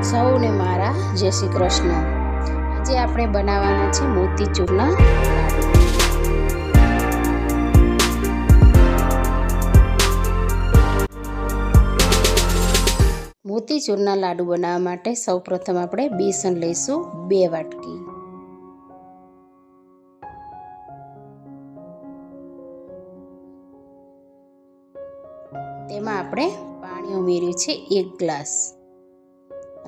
સૌને મારા જય શ્રી કૃષ્ણ। આજે આપણે બનાવવાના છે મોતીચૂરના લાડુ। મોતીચૂરના લાડુ બનાવવા માટે સૌપ્રથમ આપણે બેસન લઈશું 2 વાટકી। તેમાં આપણે પાણી ઉમેર્યું છે 1 ગ્લાસ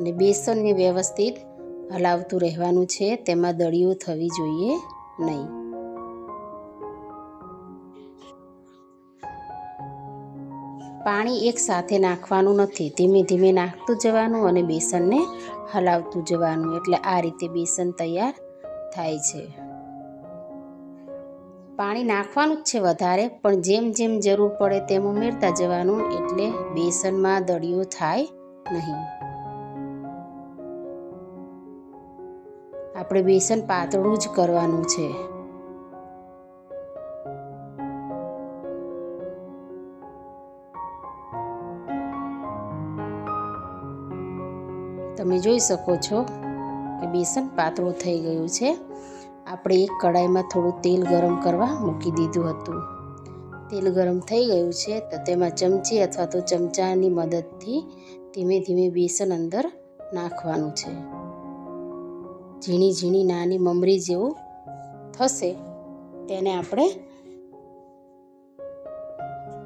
અને બેસનને વ્યવસ્થિત હલાવતું રહેવાનું છે। તેમાં દળીઓ થવી જોઈએ નહીં। પાણી એક સાથે નાખવાનું નથી, ધીમે ધીમે નાખતું જવાનું અને બેસનને હલાવતું જવાનું, એટલે આ રીતે બેસન તૈયાર થાય છે। પાણી નાખવાનું જ છે વધારે, પણ જેમ જેમ જરૂર પડે તેમ ઉમેરતા જવાનું, એટલે બેસનમાં દળીઓ થાય નહીં। આપણે બેસન પાતળું જ કરવાનું છે। તમે જોઈ શકો છો કે બેસન પાતળું થઈ ગયું છે। આપણે એક કડાઈમાં થોડું તેલ ગરમ કરવા મૂકી દીધું હતું। તેલ ગરમ થઈ ગયું છે તો તેમાં ચમચી અથવા તો ચમચાની મદદથી ધીમે ધીમે બેસન અંદર નાખવાનું છે। ઝીણી ઝીણી નાની મમરી જેવું થશે તેને આપણે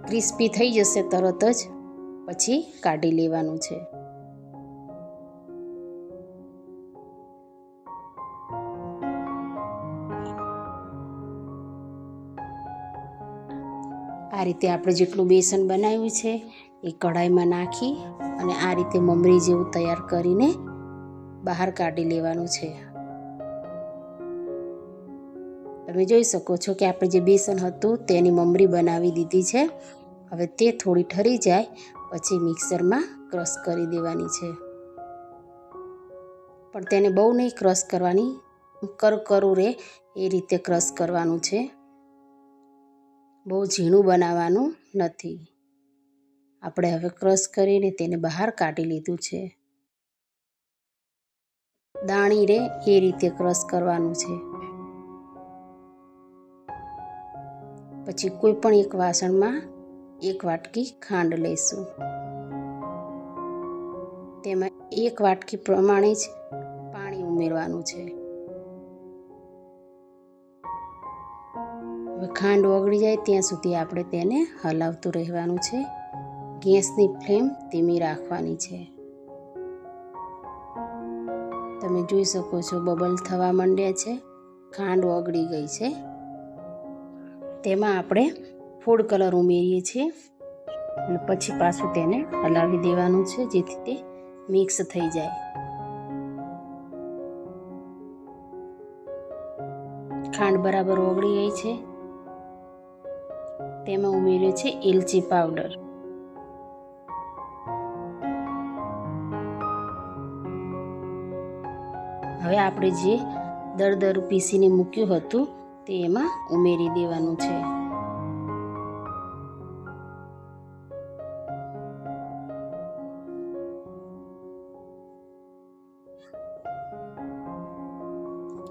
ક્રિસ્પી થઈ જશે તરત જ, પછી કાઢી લેવાનું છે। આ રીતે આપણે જેટલું બેસન બનાવ્યું છે એ કઢાઈમાં નાખી અને આ રીતે મમરી જેવું તૈયાર કરીને બહાર કાઢી લેવાનું છે। તમે જોઈ શકો છો કે આપણે જે બેસન હતું તેની મમરી બનાવી દીધી છે। હવે તે થોડી ઠરી જાય પછી મિક્સરમાં ક્રશ કરી દેવાની છે, પણ તેને બહુ નહીં ક્રશ કરવાની, કરકરું રહે એ રીતે ક્રશ કરવાનું છે। બહુ ઝીણું બનાવવાનું નથી। આપણે હવે ક્રશ કરીને તેને બહાર કાઢી લીધું છે। દાણી રહે એ રીતે ક્રશ કરવાનું છે। પછી કોઈ પણ એક વાસણમાં 1 વાટકી ખાંડ લઈશું। તેમાં 1 વાટકી પ્રમાણે જ પાણી ઉમેરવાનું છે। હવે ખાંડ ઓગળી જાય ત્યાં સુધી આપણે તેને હલાવતું રહેવાનું છે। ગેસની ફ્લેમ ધીમી રાખવાની છે। તમે જોઈ શકો છો બબલ થવા માંડ્યા છે, ખાંડ ઓગળી ગઈ છે। તેમાં આપણે ફૂડ કલર ઉમેરીએ છીએ અને પછી પાછું તેને હલાવી દેવાનું છે, જેથી તે મિક્સ થઈ જાય। ખાંડ બરાબર ઓગળી ગઈ છે। તેમાં ઉમેર્યો છે એલચી પાવડર। હવે આપણે જે દરદરું પીસીને મૂક્યું હતું તે એમાં ઉમેરી દેવાનું છે।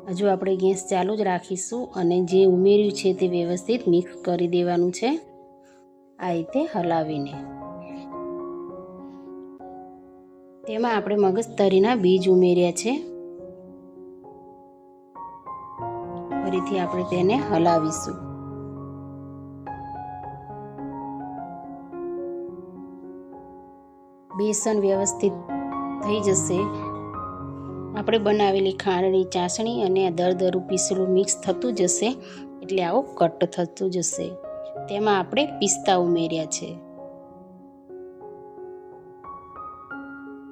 હજુ આપણે ગેસ ચાલુ જ રાખીશું અને જે ઉમેર્યું છે તે વ્યવસ્થિત મિક્સ કરી દેવાનું છે, આ રીતે હલાવીને। તેમાં આપણે મગજતરીના બીજ ઉમેર્યા છે। ફરીથી આપણે તેને હલાવીશું। બેસન વ્યવસ્થિત થઈ જશે। આપણે બનાવેલી ખાંડની ચાસણી અને આ દરદરું પીસેલું મિક્સ થતું જશે, એટલે આવું કટ થતું જશે। તેમાં આપણે પિસ્તા ઉમેર્યા છે।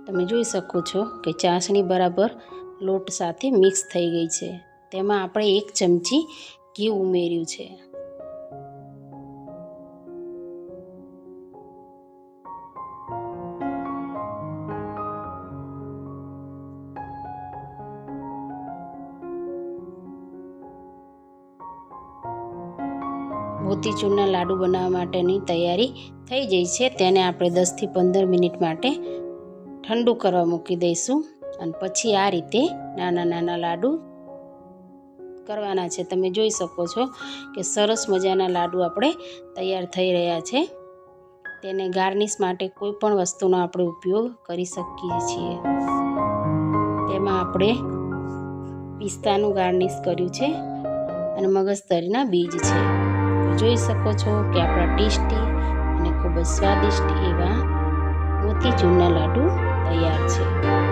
તમે જોઈ શકો છો કે ચાસણી બરાબર લોટ સાથે મિક્સ થઈ ગઈ છે। તેમાં આપણે 1 ચમચી ઘી ઉમેર્યું છે। મોતીચૂરના લાડુ બનાવવા માટેની તૈયારી થઈ ગઈ છે। તેને આપણે 10 થી 15 મિનિટ માટે ઠંડુ કરવા મૂકી દઈશું અને પછી આ રીતે નાના નાના લાડુ કરવાના છે. તમે જોઈ શકો છો કે સરસ મજાના લાડુ આપણે તૈયાર થઈ રહ્યા છે. તેને ગાર્નિશ માટે કોઈ પણ વસ્તુનો આપણે ઉપયોગ કરી શકીએ છીએ. તેમાં આપણે પિસ્તાનું ગાર્નિશ કર્યું છે અને મગજતરીના બીજ છે. જોઈ શકો છો કે આપણા ટેસ્ટી અને ખૂબ જ સ્વાદિષ્ટ એવા મોતીચૂરના લાડુ તૈયાર છે.